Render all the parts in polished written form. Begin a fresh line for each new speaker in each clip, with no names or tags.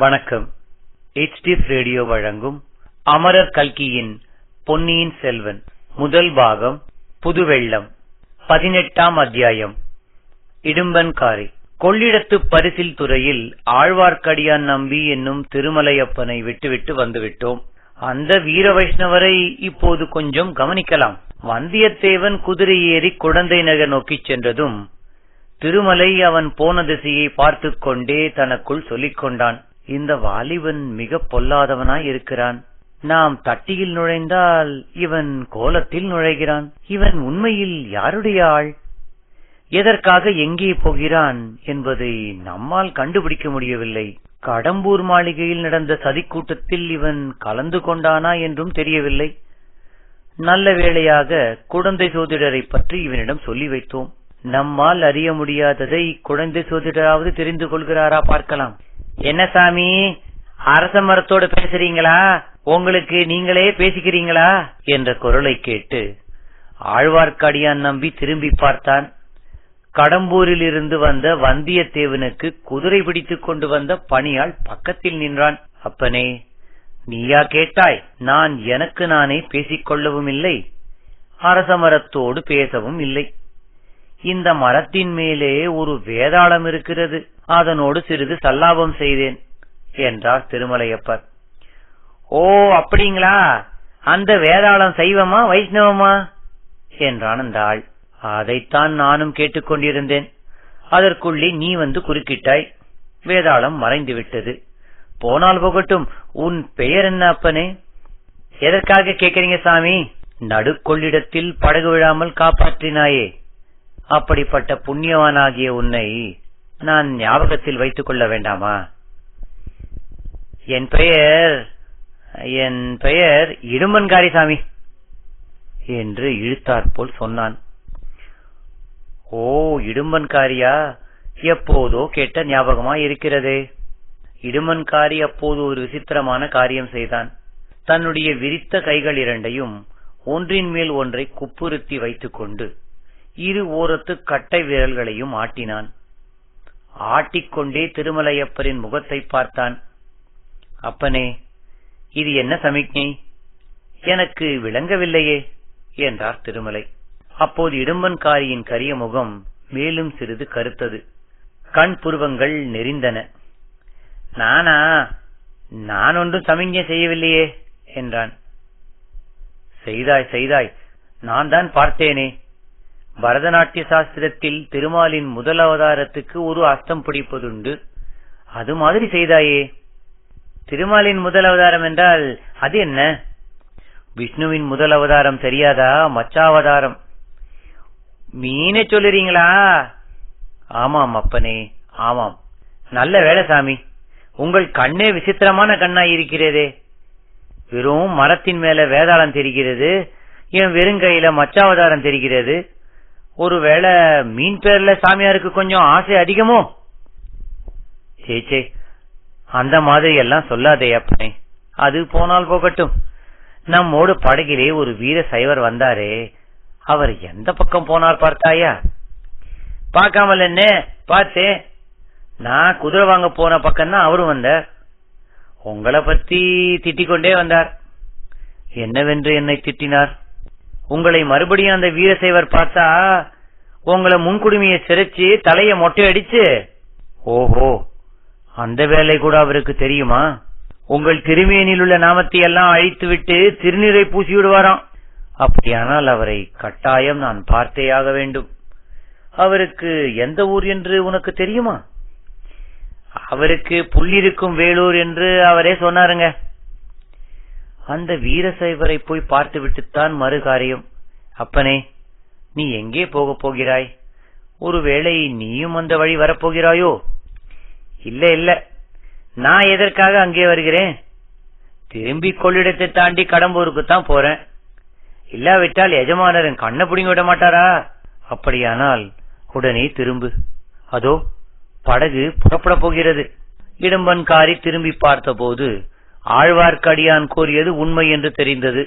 வணக்கம். HDF radio வழங்கும் அமரர் கல்கியின் பொன்னியின் செல்வன் முதல் பாகம் புதுவெள்ளம் 18ஆம் அத்தியாயம் இடும்பன்காரி. கொள்ளிடத்து பரிசில் துறையில் ஆழ்வார்க்கடியான் நம்பி என்னும் திருமலையப்பனை விட்டுவிட்டு வந்துவிட்டோம். அந்த வீர வைஷ்ணவரை இப்போது கொஞ்சம் கவனிக்கலாம். வந்தியத்தேவன் குதிரை ஏறி குடந்தை நகர் நோக்கிச் சென்றதும் திருமலை அவன் போன திசையை பார்த்து கொண்டே தனக்குள் சொல்லிக் கொண்டான். இந்த வாலிபன் மிக பொல்லாதவனாய் இருக்கிறான். நாம் தட்டியில் நுழைந்தால் இவன் கோலத்தில் நுழைகிறான். இவன் உண்மையில் யாருடைய ஆள், எதற்காக எங்கே போகிறான் என்பதை நம்மால் கண்டுபிடிக்க முடியவில்லை. கடம்பூர் மாளிகையில் நடந்த சதிக்கூட்டத்தில் இவன் கலந்து கொண்டானா என்றும் தெரியவில்லை. நல்ல வேளையாக குடந்தை சோதிடரை பற்றி இவனிடம் சொல்லி வைத்தோம். நம்மால் அறிய முடியாததை குழந்தை சோதிடராவது தெரிந்து கொள்கிறாரா பார்க்கலாம். என்ன சாமி, அரச மரத்தோடு பேசுறீங்களா, உங்களுக்கு நீங்களே பேசிக்கிறீங்களா என்ற குரலை கேட்டு ஆழ்வார்க்கடியான் நம்பி திரும்பி பார்த்தான். கடம்பூரில் இருந்து வந்த வந்தியத்தேவனுக்கு குதிரை பிடித்துக் கொண்டு வந்த பணியாள் பக்கத்தில் நின்றான். அப்பனே, நீயா கேட்டாய்? நான் எனக்கு நானே பேசிக்கொள்ளவும் இல்லை, அரச மரத்தோடு பேசவும் இல்லை. இந்த மரத்தின் மேலே ஒரு வேதாளம் இருக்கிறது, அதனோடு சிறிது சல்லாபம் செய்தேன் என்றார் திருமலையப்பர். ஓ, அப்படிங்களா? அந்த வேதாளம் சைவமா வைஷ்ணவமா என்றான் அந்த ஆள். அதைத்தான் நானும் கேட்டுக்கொண்டிருந்தேன். அதற்குள்ளே நீ வந்து குறுக்கிட்டாய். வேதாளம் மறைந்து விட்டது. போனால் போகட்டும், உன் பெயர் என்ன அப்பனே? எதற்காக கேட்கிறீங்க சாமி? நடுக்கொள்ளிடத்தில் படகு விழாமல் காப்பாற்றினாயே, அப்படிப்பட்ட புண்ணியவானாகிய உன்னை நான் ஞாபகத்தில் வைத்துக் கொள்ள வேண்டாமா? என் பெயர் இடும்பன்காரி சாமி என்று இழுத்தாற்போல் சொன்னான். ஓ, இடும்பன்காரியா? எப்போதோ கேட்ட ஞாபகமா இருக்கிறதே. இடும்பன்காரி அப்போது ஒரு விசித்திரமான காரியம் செய்தான். தன்னுடைய விரித்த கைகள் இரண்டையும் ஒன்றின் மேல் ஒன்றை குப்புறுத்தி வைத்துக் கொண்டு இரு ஓரத்து கட்டை விரல்களையும் ஆட்டினான். ஆட்டிக்கொண்டே திருமலையப்பரின் முகத்தை பார்த்தான். அப்பனே, இது என்ன சமிக்ஞை? எனக்கு விளங்கவில்லையே என்றார் திருமலை. அப்போது இடும்பன்காரியின் கரிய முகம் மேலும் சிறிது கருத்தது. கண் புருவங்கள் நெறிந்தன. நான் ஒன்றும் சமிக்ஞை செய்யவில்லையே என்றான். செய்தாய், நான் தான் பார்த்தேனே. பரதநாட்டிய சாஸ்திரத்தில் திருமாலின் முதல் அவதாரத்துக்கு ஒரு அஸ்தம் பிடிப்பதுண்டு, அது மாதிரி செய்தாயே. திருமாலின் முதல் அவதாரம் என்றால் அது என்ன? விஷ்ணுவின் முதல் அவதாரம் தெரியாதா? மச்சாவதாரம். மீனே சொல்லுறீங்களா? ஆமாம் அப்பனே, ஆமாம். நல்ல வேலை சாமி, உங்கள் கண்ணே விசித்திரமான கண்ணாய் இருக்கிறதே. வெறும் மரத்தின் மேல வேதாளம் தெரிகிறது, என் வெறுங்கையில மச்சாவதாரம் தெரிகிறது. ஒருவேளை மீன் பேர்ல சாமியாருக்கு கொஞ்சம் ஆசை அதிகமோ? சேச்சே, அந்த மாதிரி எல்லாம் சொல்லாதே அப்பனே. அது போனால் போகட்டும். நம்மோடு படகிலே ஒரு வீர சைவர் வந்தாரே, அவர் எந்த பக்கம் போனார் பார்த்தாயா? பார்க்காமல் என்ன, பார்த்தேன். நான் குதிரை வாங்க போன பக்கம்தான் அவரும் வந்தார். உங்களை பத்தி திட்டிக்கொண்டே வந்தார். என்னவென்று என்னை திட்டினார்? உங்களை மறுபடியும் அந்த வீரசைவர் பார்த்தா உங்களை முன்குடுமையை சிரைச்சு தலைய மொட்டை அடிச்சு. ஓஹோ, அந்த வேலை கூட அவருக்கு தெரியுமா? உங்கள் திருமேனில் உள்ள நாமத்தை எல்லாம் அழித்து விட்டு திருநீரை பூசி விடுவாராம். அப்படியானால் அவரை கட்டாயம் நான் பார்த்தேயாக வேண்டும். அவருக்கு எந்த ஊர் என்று உனக்கு தெரியுமா? அவருக்கு புள்ளிருக்கும் வேலூர் என்று அவரே சொன்னாருங்க. அந்த வீரசைவரை போய் பார்த்து விட்டுத்தான் மறுகாரியம். அப்பனே, நீ எங்கே போகப் போகிறாய்? ஒருவேளை நீயும் அந்த வழி வரப்போகிறாயோ? இல்ல, நான் எதற்காக அங்கே வருகிறேன்? திரும்பி கொள்ளிடத்தை தாண்டி கடம்பூருக்குத்தான் போறேன். இல்லாவிட்டால் எஜமானர் கண்ணை பிடிங்க விட மாட்டாரா? அப்படியானால் உடனே திரும்பு. அதோ படகு புறப்பட போகிறது. இடும்பன்காரி திரும்பி பார்த்தபோது ஆழ்வார்க்கடியான் கூறியது உண்மை என்று தெரிந்தது.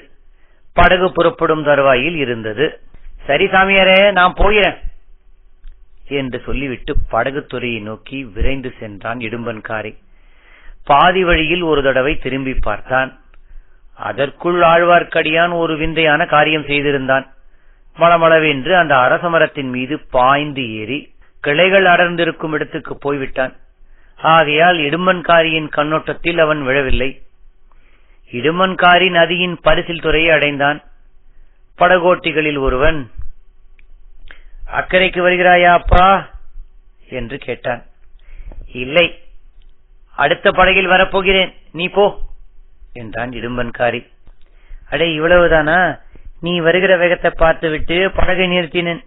படகு புறப்படும் தருவாயில் இருந்தது. சரி சாமியாரே, நான் போகிறேன் என்று சொல்லிவிட்டு படகு துறையை நோக்கி விரைந்து சென்றான் இடும்பன்காரி. பாதி வழியில் ஒரு தடவை திரும்பி பார்த்தான். அதற்குள் ஆழ்வார்க்கடியான் ஒரு விந்தையான காரியம் செய்திருந்தான். மளமளவென்று அந்த அரசமரத்தின் மீது பாய்ந்து ஏறி கிளைகள் அடர்ந்திருக்கும் இடத்துக்கு போய்விட்டான். ஆகையால் இடும்பன்காரியின் கண்ணோட்டத்தில் அவன் விழவில்லை. இடும்பன்காரி நதியின் பரிசில் துறையை அடைந்தான். படகோட்டிகளில் ஒருவன், அக்கறைக்கு வருகிறாயா அப்பா என்று கேட்டான். இல்லை, அடுத்த படகில் வரப்போகிறேன், நீ போ என்றான் இடும்பன்காரி. அடே, இவ்வளவுதானா? நீ வருகிற வேகத்தை பார்த்துவிட்டு படகை நிறுத்தினேன்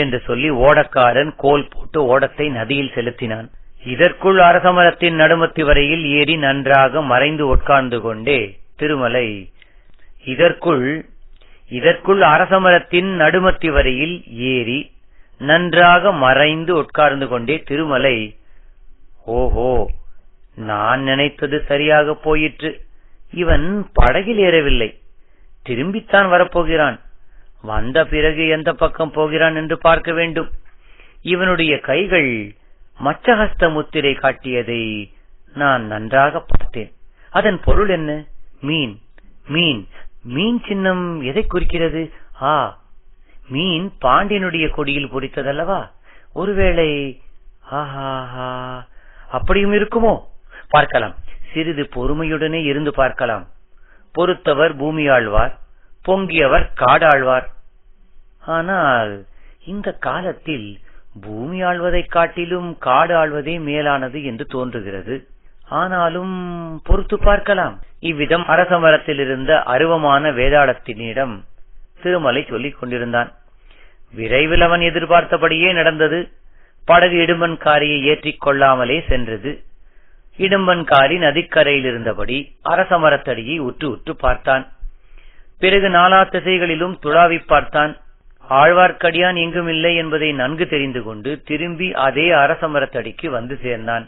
என்று சொல்லி ஓடக்காரன் கோல் போட்டு ஓடத்தை நதியில் செலுத்தினான். இதற்குள் அரசமரத்தின் நடுமத்தி வரையில் ஏறி நன்றாக மறைந்து உட்கார்ந்து கொண்டே திருமலை இதற்குள் அரசமரத்தின் நடுமத்தி வரையில் ஏறி நன்றாக மறைந்து உட்கார்ந்து கொண்டே திருமலை, ஓஹோ, நான் நினைத்தது சரியாக போயிற்று. இவன் படகில் ஏறவில்லை, திரும்பித்தான் வரப்போகிறான். வந்த பிறகு எந்த பக்கம் போகிறான் என்று பார்க்க வேண்டும். இவனுடைய கைகள் மச்சஹஸ்த முத்திரை காட்டியதை நான் நன்றாக பார்த்தேன். அதன் பொருள் என்ன? மீன். மீன் மீன் சின்னம் எதை குறிக்கிறது? மீன் பாண்டியனுடைய கொடியில் பொறித்ததல்லவா? ஒருவேளை அப்படியும் இருக்குமோ? பார்க்கலாம், சிறிது பொறுமையுடனே இருந்து பார்க்கலாம். பொறுத்தவர் பூமி ஆழ்வார், பொங்கியவர் காடாழ்வார். ஆனால் இந்த காலத்தில் பூமி ஆழ்வதை காட்டிலும் காடு ஆழ்வதே மேலானது என்று தோன்றுகிறது. ஆனாலும் பொறுத்து பார்க்கலாம். இவ்விதம் அரசமரத்தில் இருந்த அருவமான வேதாளத்தினிடம் திருமலை சொல்லிக் கொண்டிருந்தான். விரைவில் அவன் எதிர்பார்த்தபடியே நடந்தது. படகு இடும்பன்காரியை ஏற்றிக் கொள்ளாமலே சென்றது. இடும்பன்காரி நதிக்கரையில் இருந்தபடி அரசமரத்தடியை உற்று உற்று பார்த்தான். பிறகு நாலா திசைகளிலும் துளாவி பார்த்தான். ஆழ்வார்க்கடியான் எங்கும் இல்லை என்பதை நன்கு தெரிந்து கொண்டு திரும்பி அதே அரசமரத்தடிக்கு வந்து சேர்ந்தான்.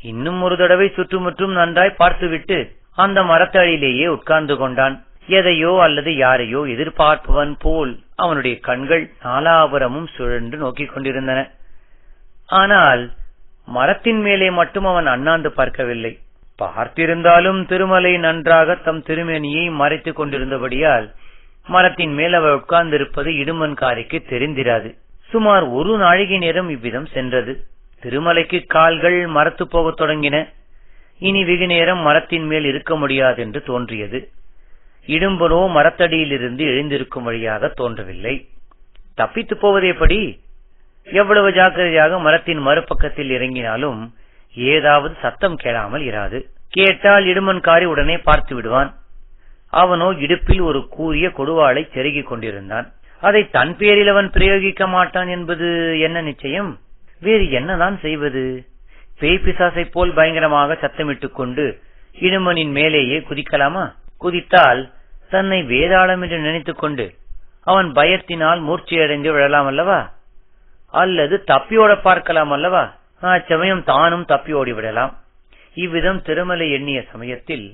இன்னும் ஒரு தடவை சுற்றுமுற்றும் நன்றாய் பார்த்துவிட்டு அந்த மரத்தடியிலேயே உட்கார்ந்து கொண்டான். எதையோ அல்லது யாரையோ எதிர்பார்ப்பவன் போல் அவனுடைய கண்கள் நாலாபுரமும் சுழன்று நோக்கிக் கொண்டிருந்தன. ஆனால் மரத்தின் மேலே மட்டும் அவன் அண்ணாந்து பார்க்கவில்லை. பார்த்திருந்தாலும் திருமலை நன்றாக தம் திருமேனியை மறைத்துக் கொண்டிருந்தபடியால் மரத்தின் மேல் அவர் உட்கார்ந்திருப்பது இடும்பன்காரிக்கு தெரிந்திராது. சுமார் ஒரு நாழிகை நேரம் இவ்விதம் சென்றது. திருமலைக்கு கால்கள் மரத்து போகத் தொடங்கின. இனி வெகு நேரம் மரத்தின் மேல் இருக்க முடியாது என்று தோன்றியது. இடும்பனோ மரத்தடியிலிருந்து எழுந்திருக்கும் வழியாக தோன்றவில்லை. தப்பித்து போவது எப்படி? எவ்வளவு ஜாக்கிரதையாக மரத்தின் மறுபக்கத்தில் இறங்கினாலும் ஏதாவது சத்தம் கேளாமல் இராது. கேட்டால் இடும்பன்காரி உடனே பார்த்து விடுவான். அவனோ இடுப்பில் ஒரு கூரிய கொடுவாளை செருகிக் கொண்டிருந்தான். அதை தன் பேரில் அவன் பிரயோகிக்க மாட்டான் என்பது என்ன நிச்சயம்? வேறு என்னதான் செய்வது? பேய் பிசாசை போல் பயங்கரமாக சத்தமிட்டுக் கொண்டு இடும்பனின் மேலேயே குதிக்கலாமா? குதித்தால் தன்னை வேதாளம் என்று நினைத்துக் கொண்டு அவன் பயத்தினால் மூர்ச்சியடைந்து விழலாம் அல்லவா? அல்லது தப்பியோட பார்க்கலாம் அல்லவா? அச்சமயம் தானும் தப்பி ஓடிவிடலாம். இவ்விதம் திருமலை எண்ணிய சமயத்தில்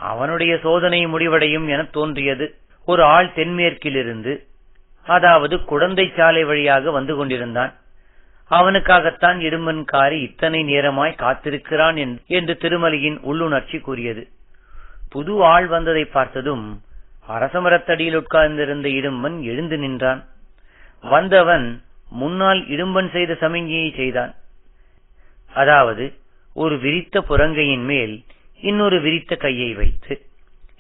அவனுடைய சோதனை முடிவடையும் என தோன்றியது. ஒரு ஆள் தென்மேற்கிலிருந்து, அதாவது குழந்தை சாலை வழியாக வந்து கொண்டிருந்தான். அவனுக்காகத்தான் இடும்பன்காரி இத்தனை நேரமாய் காத்திருக்கிறான் என்று திருமலையின் உள்ளுணர்ச்சி கூறியது. புது ஆள் வந்ததை பார்த்ததும் அரசமரத்தடியில் உட்கார்ந்திருந்த இடும்பன் எழுந்து நின்றான். வந்தவன் முன்னால் இடும்பன் செய்த சமிஞ்ஞையை செய்தான். அதாவது ஒரு விரித்த புறங்கையின் மேல் இன்னொரு விரித்த கையை வைத்து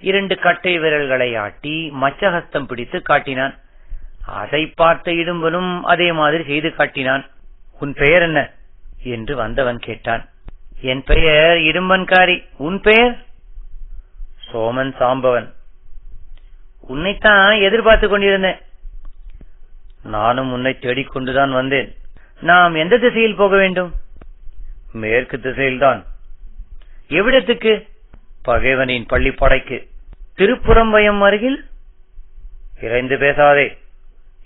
2 கட்டை விரல்களை ஆட்டி மச்சஹஸ்தம் பிடித்து காட்டினான். அதை பார்த்த இடும்பனும் அதே மாதிரி செய்து காட்டினான். உன் பெயர் என்ன என்று வந்தவன் கேட்டான். என் பெயர் இடும்பன்காரி. உன் பெயர்? சோமன் சாம்பவன். உன்னைத்தான் எதிர்பார்த்து கொண்டிருந்தேன். நானும் உன்னை தேடிக்கொண்டுதான் வந்தேன். நாம் எந்த திசையில் போக வேண்டும்? மேற்கு திசையில்தான். எவ்விடத்துக்கு? பகைவனின் பள்ளிப்படைக்கு. திருப்புறம்பயம் அருகில்? இறைந்து பேசாதே,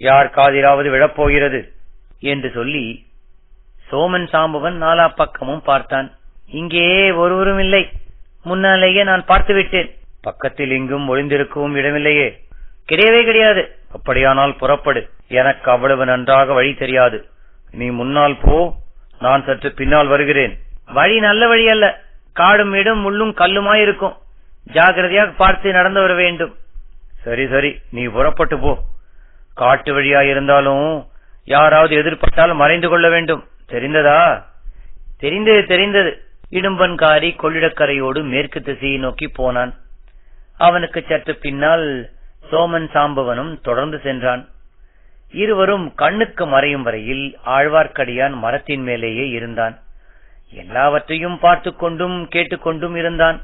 யார் காதிலாவது விழப்போகிறது என்று சொல்லி சோமன் சாம்பவன் நாலா பக்கமும் பார்த்தான். இங்கே ஒருவரும் இல்லை. முன்னாலேயே நான் பார்த்து விட்டேன். பக்கத்தில் எங்கும் ஒளிந்திருக்கவும் இடமில்லையே. கிடையவே கிடையாது. அப்படியானால் புறப்படு. எனக்கு அவ்வளவு நன்றாக வழி தெரியாது. நீ முன்னால் போ, நான் சற்று பின்னால் வருகிறேன். வழி நல்ல வழி அல்ல. காடும் இடம் முள்ளும் கல்லுமாய் இருக்கும். ஜாகிரதையாக பார்த்து நடந்து வர வேண்டும். சரி சரி, நீ புறப்பட்டு போ. காட்டு வழியாயிருந்தாலும் யாராவது எதிர்பட்டால் மறைந்து கொள்ள வேண்டும். தெரிந்ததா? தெரிந்தது தெரிந்தது. இடும்பன்காரி கொள்ளிடக்கரையோடு மேற்கு திசையை நோக்கி போனான். அவனுக்கு சற்று பின்னால் சோமன் சாம்பவனும் தொடர்ந்து சென்றான். இருவரும் கண்ணுக்கு மறையும் வரையில் ஆழ்வார்க்கடியான் மரத்தின் மேலேயே இருந்தான். எல்லாவற்றையும் பார்த்து கொண்டும் கேட்டுக்கொண்டும் இருந்தான்.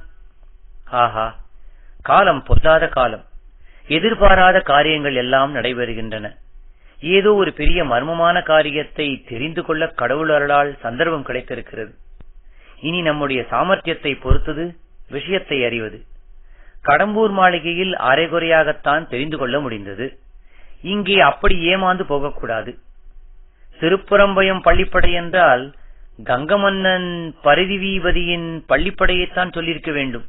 ஆஹா, காலம் பொல்லாத காலம். எதிர்பாராத காரியங்கள் எல்லாம் நடைபெறுகின்றன. ஏதோ ஒரு பெரிய மர்மமான காரியத்தை தெரிந்து கொள்ள கடவுள் அருளால் சந்தர்ப்பம் கிடைத்திருக்கிறது. இனி நம்முடைய சாமர்த்தியத்தை பொறுத்தது விஷயத்தை அறிவது. கடம்பூர் மாளிகையில் அரைகுறையாகத்தான் தெரிந்து கொள்ள முடிந்தது. இங்கே அப்படி ஏமாந்து போகக்கூடாது. திருப்புறம்பயம் பள்ளிப்படை என்றால் கங்கமன்னன் பரிதிவீபதியின் பள்ளிப்படையைத்தான் சொல்லியிருக்க வேண்டும்.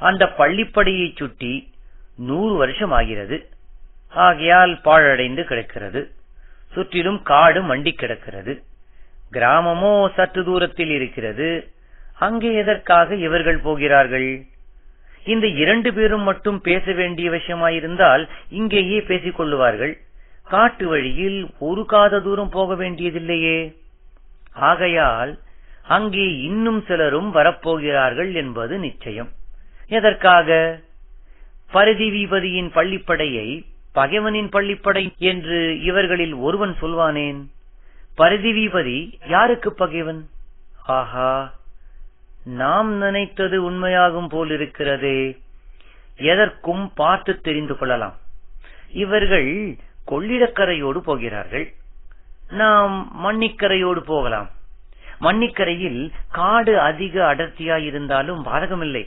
அந்த பள்ளிப்படையை சுற்றி 100 வருஷம் ஆகிறது. ஆகையால் பாழடைந்து கிடக்கிறது. சுற்றிலும் காடு மண்டி கிடக்கிறது. கிராமமோ சற்று தூரத்தில் இருக்கிறது. அங்கே எதற்காக இவர்கள் போகிறார்கள்? இந்த 2 பேரும் மட்டும் பேச வேண்டிய விஷயமாயிருந்தால் இங்கேயே பேசிக் கொள்ளுவார்கள். காட்டு வழியில் ஒரு காத தூரம் போக வேண்டியதில்லையே. ஆகையால் அங்கே இன்னும் சிலரும் வரப்போகிறார்கள் என்பது நிச்சயம். எதற்காக? பரிதிவீபதியின் பள்ளிப்படையை பகைவனின் பள்ளிப்படை என்று இவர்களில் ஒருவன் சொல்வானேன்? பரிதிவீபதி யாருக்கு பகைவன்? ஆஹா, நாம் நினைத்தது உண்மையாகும் போலிருக்கிறதே. எதற்கும் பார்த்து தெரிந்து கொள்ளலாம். இவர்கள் கொள்ளிடக்கரையோடு போகிறார்கள். நாம் மண்ணிக்கரையோடு போகலாம். மண்ணிக்கரையில் காடு அதிக அடர்த்தியாயிருந்தாலும் பாதகமில்லை.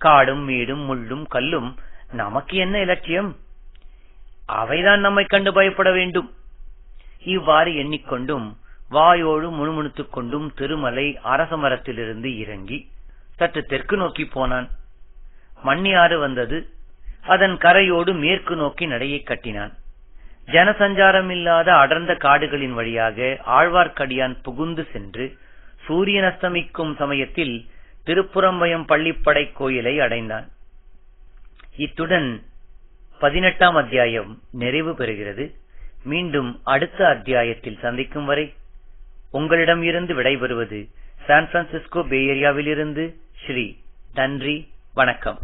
காடும் மேடும் முள்ளும் கல்லும் நமக்கு என்ன இலட்சியம்? அவைதான் நம்மை கண்டு பயப்பட வேண்டும். இவ்வாறு எண்ணிக்கொண்டும் வாயோடு முணுமுணுத்துக் கொண்டும் திருமலை அரச மரத்திலிருந்து இறங்கி சற்று தெற்கு நோக்கி போனான். மண்ணியாறு வந்தது. அதன் கரையோடு மேற்கு நோக்கி நடையை கட்டினான். ஜனசஞ்சாரம் இல்லாத அடர்ந்த காடுகளின் வழியாக ஆழ்வார்க்கடியான் புகுந்து சென்று சூரியன் அஸ்தமிக்கும் சமயத்தில் திருப்புறம்பயம் பள்ளிப்படை கோயிலை அடைந்தான். இத்துடன் 18ஆம் அத்தியாயம் நிறைவு பெறுகிறது. மீண்டும் அடுத்த அத்தியாயத்தில் சந்திக்கும் வரை உங்களிடம் இருந்து விடைபெறுவது சான் பிரான்சிஸ்கோ பே ஏரியாவில் இருந்து ஸ்ரீ. நன்றி, வணக்கம்.